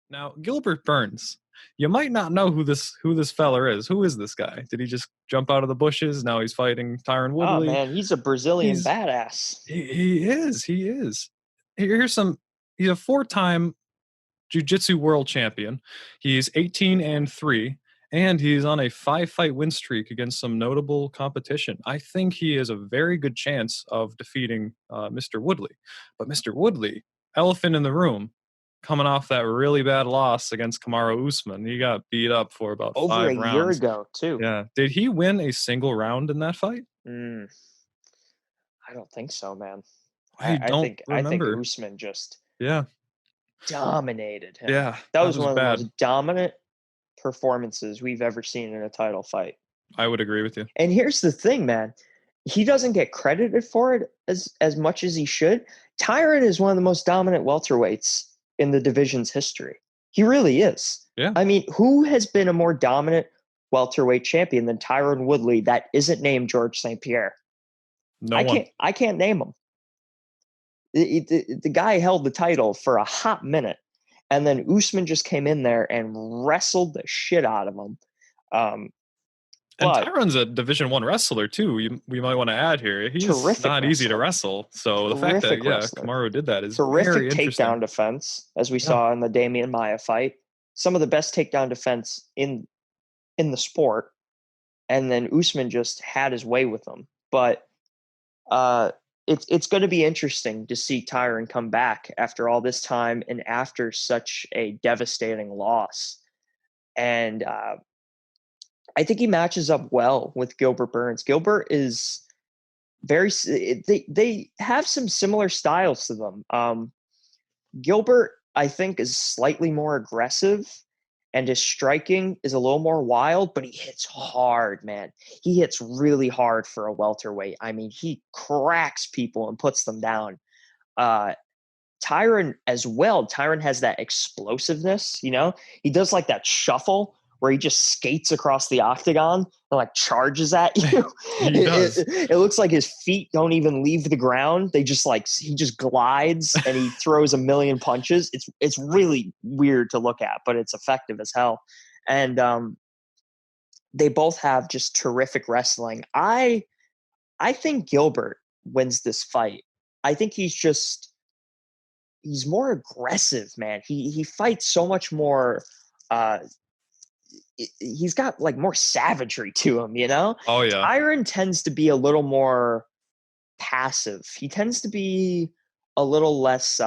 Now, Gilbert Burns, you might not know who this feller is. Who is this guy? Did he just jump out of the bushes? Now he's fighting Tyron Oh Woodley. man, he's a Brazilian He's badass. he is. Here's some. He's a four-time jiu-jitsu world champion. He's 18-3, and he's on a five-fight win streak against some notable competition. I think he has a very good chance of defeating Mr. Woodley. But Mr. Woodley, elephant in the room, coming off that really bad loss against Kamaru Usman. He got beat up for about Over a five year rounds. ago too. Yeah. Did he win a single round in that fight? Mm, I don't think so, man. I, I I don't think I think remember. Usman just Yeah. dominated him. Yeah. That That was was one of the most bad. dominant performances we've ever seen in a title fight. I would agree with you. And here's the thing, man. He doesn't get credited for it as much as he should. Tyron is one of the most dominant welterweights in the division's history. He really is. Yeah. I mean, who has been a more dominant welterweight champion than Tyron Woodley that isn't named George St. Pierre? No one. I can't name him. The guy held the title for a hot minute, and then Usman just came in there and wrestled the shit out of him. And But Tyron's a Division One wrestler too. We might want to add here. He's terrific not easy to wrestler. wrestle. So the fact that Terrific wrestler. Kamaru did that is Terrific very takedown interesting. defense, as we Yeah. saw in the Damian Maia fight. Some of the best takedown defense in the sport. And then Usman just had his way with them. But it's going to be interesting to see Tyron come back after all this time and after such a devastating loss. And I think he matches up well with Gilbert Burns. Gilbert is they have some similar styles to them. Gilbert, I think, is slightly more aggressive, and his striking is a little more wild, but he hits hard, man. He hits really hard for a welterweight. I mean, he cracks people and puts them down. Tyron as well. Tyron has that explosiveness, He does like that shuffle where he just skates across the octagon and like charges at you. He does. It looks like his feet don't even leave the ground. He just glides and he throws a million punches. It's really weird to look at, but it's effective as hell. And they both have just terrific wrestling. I think Gilbert wins this fight. I think he's more aggressive, man. He fights so much more. He's got like more savagery to him, Oh yeah. Tyron tends to be a little more passive. He tends to be a little less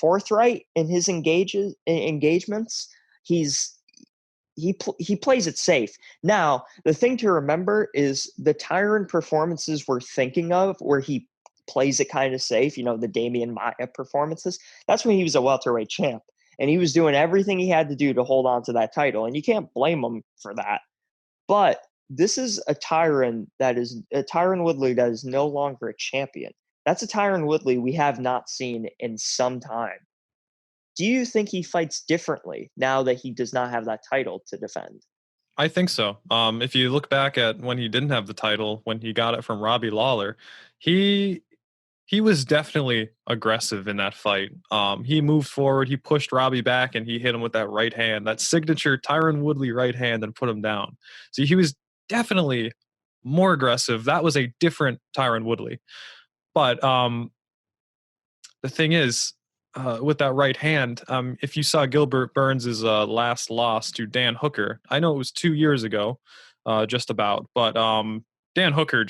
forthright in his engagements. He plays it safe. Now, the thing to remember is the Tyron performances we're thinking of where he plays it kind of safe, the Damian Maia performances. That's when he was a welterweight champ. And he was doing everything he had to do to hold on to that title. And you can't blame him for that. But this is a Tyron Woodley that is no longer a champion. That's a Tyron Woodley we have not seen in some time. Do you think he fights differently now that he does not have that title to defend? I think so. If you look back at when he didn't have the title, when he got it from Robbie Lawler, he was definitely aggressive in that fight. He moved forward, he pushed Robbie back, and he hit him with that right hand, that signature Tyron Woodley right hand, and put him down. So he was definitely more aggressive. That was a different Tyron Woodley. But the thing is, with that right hand, if you saw Gilbert Burns' last loss to Dan Hooker, I know it was 2 years ago, just about, but Dan Hooker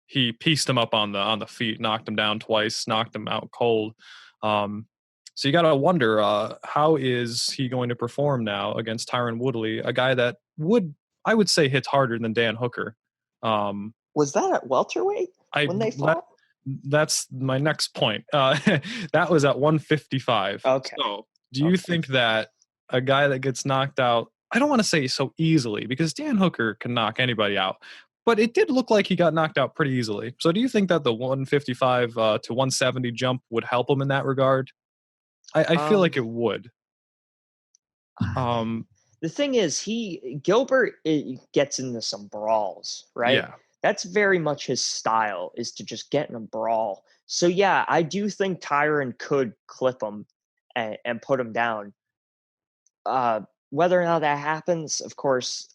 he pieced him up on the feet, knocked him down twice, knocked him out cold. So you got to wonder, how is he going to perform now against Tyron Woodley, a guy that I would say hits harder than Dan Hooker. Was that at welterweight when they fought? That's my next point. That was at 155. Okay. So do you think that a guy that gets knocked out, I don't want to say so easily because Dan Hooker can knock anybody out, but it did look like he got knocked out pretty easily. So do you think that the 155 to 170 jump would help him in that regard? I feel like it would. The thing is, Gilbert gets into some brawls, right? Yeah. That's very much his style, is to just get in a brawl. So yeah, I do think Tyron could clip him and put him down. Uh, Whether or not that happens, of course,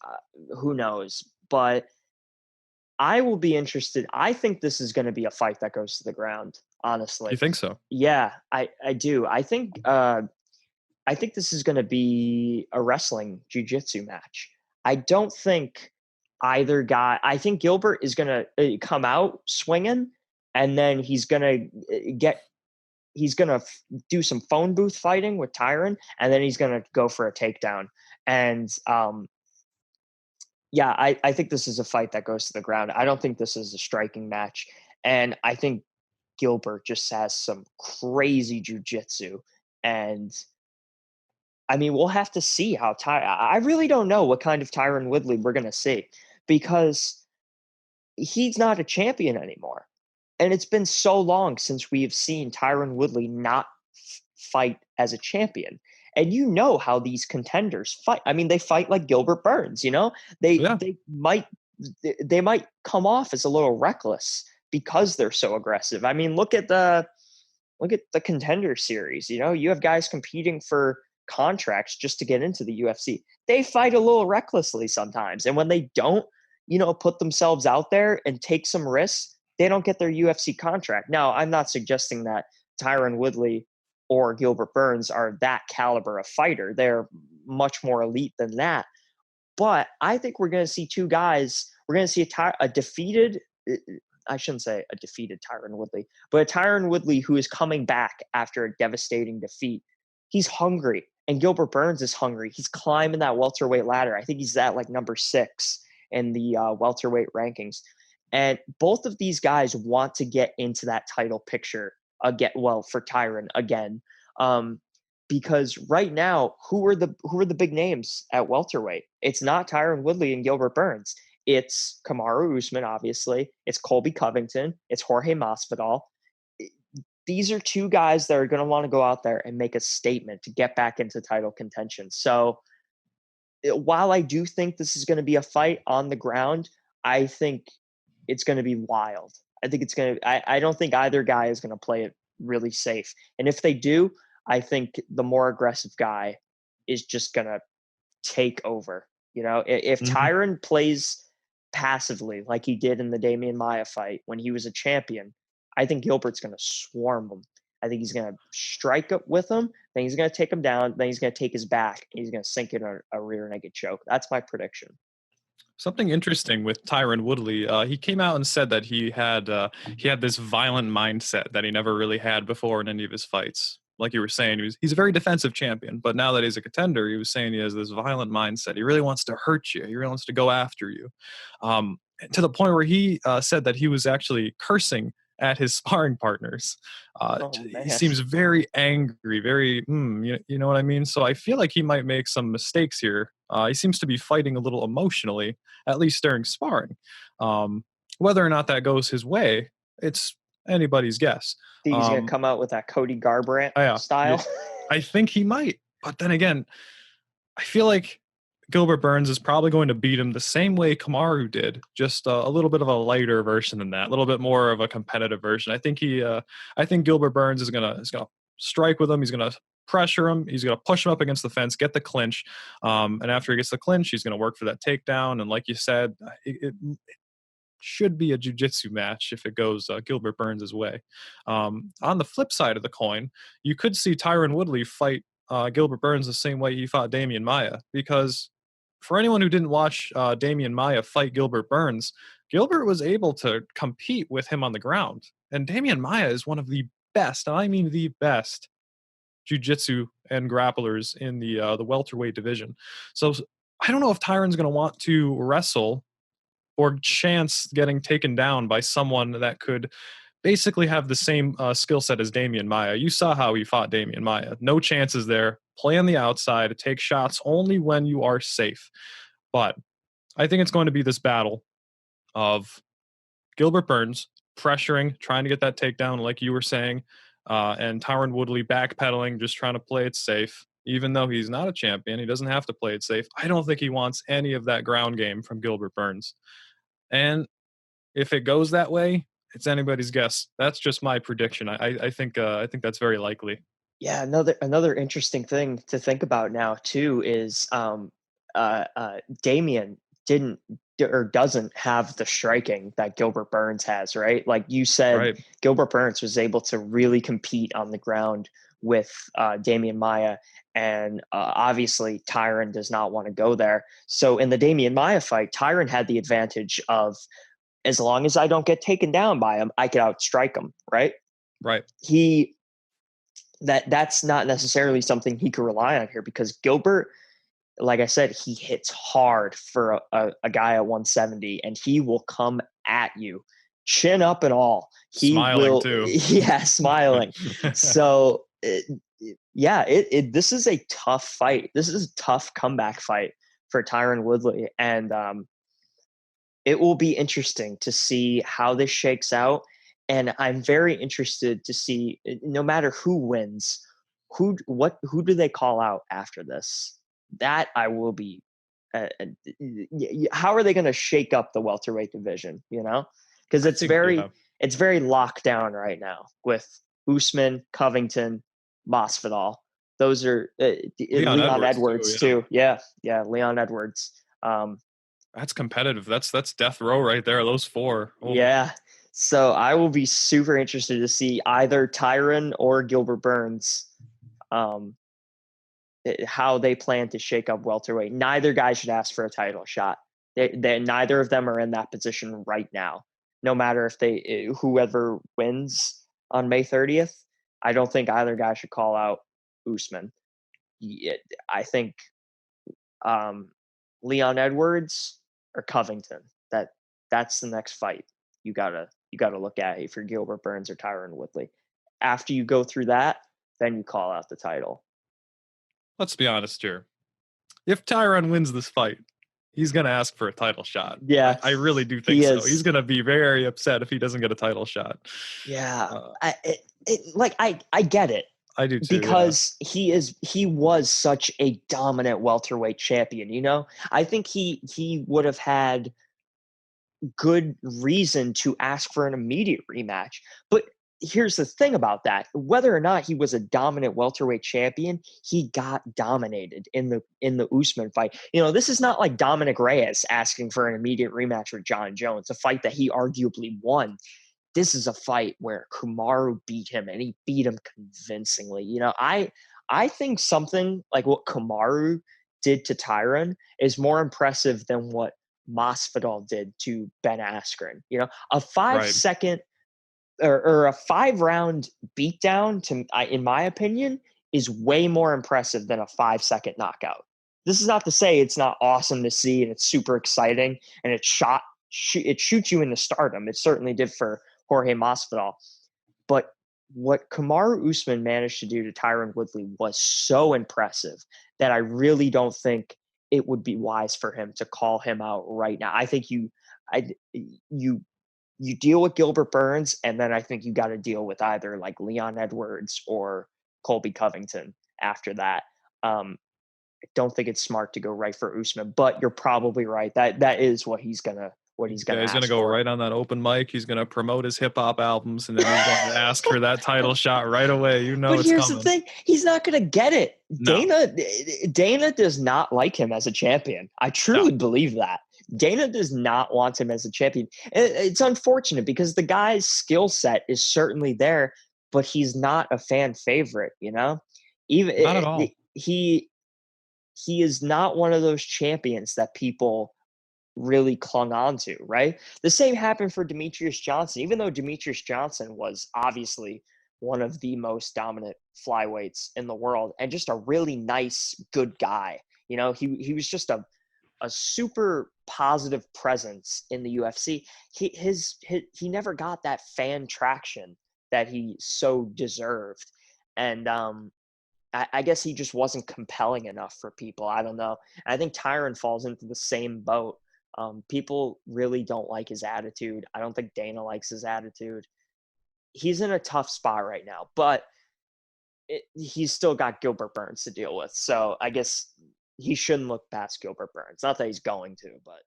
who knows? But I will be interested. I think this is going to be a fight that goes to the ground. You Honestly, think so? yeah, I do. I think this is going to be a wrestling jiu-jitsu match. I don't think either guy. I think Gilbert is going to come out swinging, and then he's going to do some phone booth fighting with Tyron, and then he's going to go for a takedown. And yeah, I think this is a fight that goes to the ground. I don't think this is a striking match, and I think Gilbert just has some crazy jujitsu, and I mean, we'll have to see how I really don't know what kind of Tyron Woodley we're gonna see, because he's not a champion anymore, and it's been so long since we've seen Tyron Woodley not fight as a champion. And you know how these contenders fight. I mean, they fight like Gilbert Burns. They Yeah. they might they might come off as a little reckless because they're so aggressive. I mean, look at the contender series. You have guys competing for contracts just to get into the UFC. They fight a little recklessly sometimes. And when they don't, put themselves out there and take some risks, they don't get their UFC contract. Now, I'm not suggesting that Tyron Woodley or Gilbert Burns are that caliber of fighter. They're much more elite than that. But I think we're going to see two guys. We're going to see a defeated, I shouldn't say a defeated Tyron Woodley, but a Tyron Woodley who is coming back after a devastating defeat. He's hungry, and Gilbert Burns is hungry. He's climbing that welterweight ladder. I think he's at like number 6 in the welterweight rankings. And both of these guys want to get into that title picture again. Well, for Tyron again, because right now, who are the big names at welterweight? It's not Tyron Woodley and Gilbert Burns. It's Kamaru Usman, obviously. It's Colby Covington. It's Jorge Masvidal. These are two guys that are going to want to go out there and make a statement to get back into title contention. So while I do think this is going to be a fight on the ground, I think it's going to be wild. I think it's going to. I don't think either guy is going to play it really safe. And if they do, I think the more aggressive guy is just going to take over. If Mhm. Tyron plays passively like he did in the Damian Maia fight when he was a champion, I think Gilbert's going to swarm him. I think he's going to strike up with him, then he's going to take him down, then he's going to take his back, and he's going to sink in a rear naked choke. That's my prediction. Something interesting with Tyron Woodley, he came out and said that he had this violent mindset that he never really had before in any of his fights. Like you were saying, he's a very defensive champion, but now that he's a contender, he was saying he has this violent mindset. He really wants to hurt you. He really wants to go after you, to the point where he said that he was actually cursing at his sparring partners. Oh He man. seems very angry, very, you know what I mean? So I feel like he might make some mistakes here. He seems to be fighting a little emotionally, at least during sparring. Whether or not that goes his way, it's anybody's guess. Think he's going to Um, come out with that Cody Garbrandt yeah, yeah, style? I think he might. But then again, I feel like Gilbert Burns is probably going to beat him the same way Kamaru did, just a little bit of a lighter version than that, a little bit more of a competitive version. I think Gilbert Burns is gonna strike with him. He's gonna pressure him. He's gonna push him up against the fence, get the clinch, and after he gets the clinch, he's gonna work for that takedown. And like you said, it should be a jiu-jitsu match if it goes Gilbert Burns' way. On the flip side of the coin, you could see Tyron Woodley fight Gilbert Burns the same way he fought Damian Maia, because for anyone who didn't watch Damian Maia fight Gilbert Burns, Gilbert was able to compete with him on the ground. And Damian Maia is one of the best, and I mean the best, jiu-jitsu and grapplers in the welterweight division. So I don't know if Tyron's going to want to wrestle or chance getting taken down by someone that could basically have the same skill set as Damian Maia. You saw how he fought Damian Maia. No chances there. Play on the outside, take shots only when you are safe. But I think it's going to be this battle of Gilbert Burns pressuring, trying to get that takedown, like you were saying, and Tyron Woodley backpedaling, just trying to play it safe. Even though he's not a champion, he doesn't have to play it safe. I don't think he wants any of that ground game from Gilbert Burns. And if it goes that way, it's anybody's guess. That's just my prediction. I think that's very likely. Yeah, another interesting thing to think about now too is Damian didn't or doesn't have the striking that Gilbert Burns has, right? Like you said, Right. Gilbert Burns was able to really compete on the ground with Damian Maya, and obviously Tyron does not want to go there. So in the Damian Maya fight, Tyron had the advantage of, as long as I don't get taken down by him, I can outstrike him, right? Right. He that's not necessarily something he could rely on here, because Gilbert, like I said, he hits hard for a guy at 170, and he will come at you, chin up and all. He Smiling will, too. yeah, smiling. So, yeah, this is a tough fight. This is a tough comeback fight for Tyron Woodley, and it will be interesting to see how this shakes out. And I'm very interested to see, no matter who wins, who do they call out after this? That I will be. How are they going to shake up the welterweight division? You know, because I think, yeah. it's very locked down right now with Usman, Covington, Masvidal. Those are Leon Leon Edwards too, Edwards yeah. too. Yeah, yeah, Leon Edwards. That's competitive. That's death row right there. Those four. Oh, Yeah. So I will be super interested to see either Tyron or Gilbert Burns, um, how they plan to shake up welterweight. Neither guy should ask for a title shot. Neither of them are in that position right now. No matter if whoever wins on May 30th, I don't think either guy should call out Usman. I think um, Leon Edwards or Covington. That's the next fight you gotta look at if you're Gilbert Burns or Tyron Woodley. After you go through that, then you call out the title. let's be honest here. If Tyron wins this fight, he's going to ask for a title shot. Yeah, I really do think he so. He's is. going to be very upset if he doesn't get a title shot. Yeah, Uh, I get it, I do too. Yeah. because he was such a dominant welterweight champion. You know, I think he would have had good reason to ask for an immediate rematch. But here's the thing about that: whether or not he was a dominant welterweight champion, he got dominated in the Usman fight. You know, this is not like Dominic Reyes asking for an immediate rematch with John Jones, a fight that he arguably won. This is a fight where Kamaru beat him, and he beat him convincingly. You know, I think something like what Kamaru did to Tyron is more impressive than what Masvidal did to Ben Askren. You know, a five Right. second or a 5 round beatdown, in my opinion, is way more impressive than a 5 second knockout. This is not to say it's not awesome to see and it's super exciting and it shoots you into stardom. It certainly did for Jorge Masvidal. But what Kamaru Usman managed to do to Tyron Woodley was so impressive that I really don't think it would be wise for him to call him out right now. I think I, you you deal with Gilbert Burns, and then I think you got to deal with either like Leon Edwards or Colby Covington after that. I don't think it's smart to go right for Usman, but you're probably right. That is what he's Yeah, gonna he's going to ask go for. right on that open mic. He's going to promote his hip hop albums, and then he's going to ask for that title shot right away. You know But it's here's the coming. thing: he's not going to get it. No, Dana does not like him as a champion. I no. truly believe that. Dana does not want him as a champion. It's unfortunate because the guy's skill set is certainly there, but he's not a fan favorite. You know, even Not at all. he is not one of those champions that people really clung on to, right? The same happened for Demetrius Johnson, even though Demetrius Johnson was obviously one of the most dominant flyweights in the world and just a really nice, good guy. You know, he was just a super positive presence in the UFC. He never got that fan traction that he so deserved. And I guess he just wasn't compelling enough for people. I don't know. I think Tyron falls into the same boat. People really don't like his attitude. I don't think Dana likes his attitude. He's in a tough spot right now, but he's still got Gilbert Burns to deal with. So I guess he shouldn't look past Gilbert Burns. Not that he's going to, but